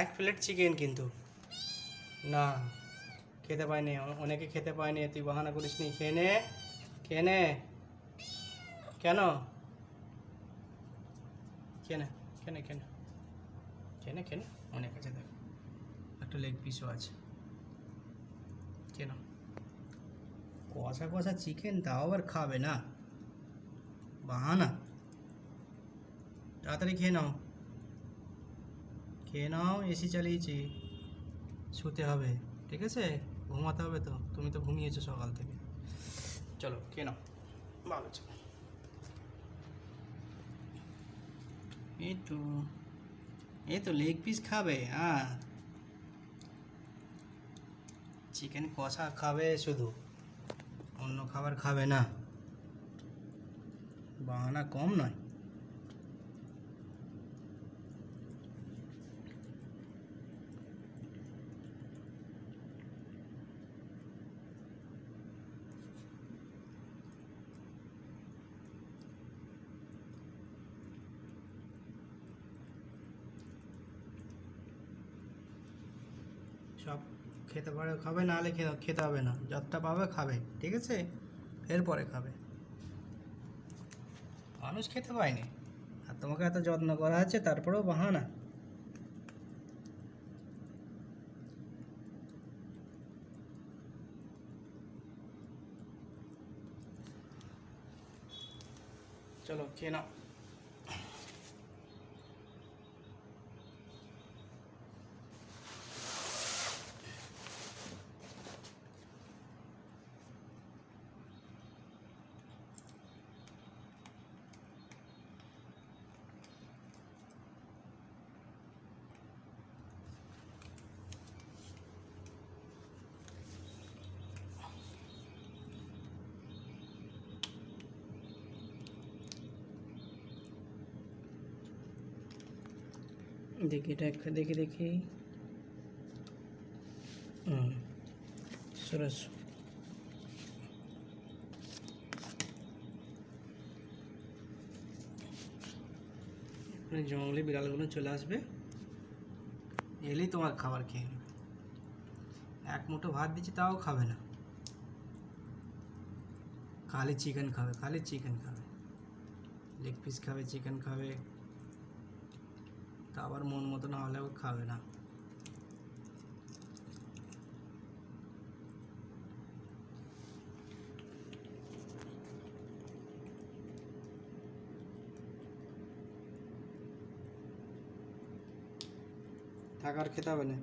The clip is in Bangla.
এক প্লেট চিকেন কিন্তু না খেতে পাইনি, অনেকে খেতে পায়নি, তুই বাহানা করিস নি, খেয়ে নে খেয়ে নে। কেন? খেয়ে নে খেয়ে নে খেয়ে নে খেয়ে নে খেয়ে নে, অনেক আছে, দেখ একটা লেগ পিসও আছে, কেন? কষা কষা চিকেন, তাও আবার খাবে না, বাহানা। তাড়াতাড়ি খেয়ে নাও, খেয়ে নাও, এসি চালিয়েছি, শুতে হবে, ঠিক আছে? ঘুমাতে হবে তো, তুমি তো ঘুমিয়েছো সকাল থেকে। চলো খেয়ে নাও, ভালো চলো। এই তো এই তো লেগ পিস খাবে, হ্যাঁ, চিকেন কষা খাবে শুধু, অন্য খাবার খাবে না, বাহানা কম নয়। সব খেতে পারে খাবে, নাহলে খেতে হবে না, যতটা পাবে খাবে, ঠিক আছে? এরপরে খাবে, মানুষ খেতে পায়নি আর তোমাকে এত যত্ন করা আছে, তারপরেও বাহানা। চলো খেয়ে নাও। দেখি এটা একটা, দেখি দেখি, সরস, জঙ্গলি বিড়ালগুলো চলে আসবে, এলেই তোমার খাবার খেয়ে নেবে। এক মুঠো ভাত দিচ্ছি তাও খাবে না, খালি চিকেন খাবে, খালি চিকেন খাবে, লেগ পিস খাবে, চিকেন খাবে, তা আবার মন মতো না হলেও খাবে না। থাকার খেতে হবে না।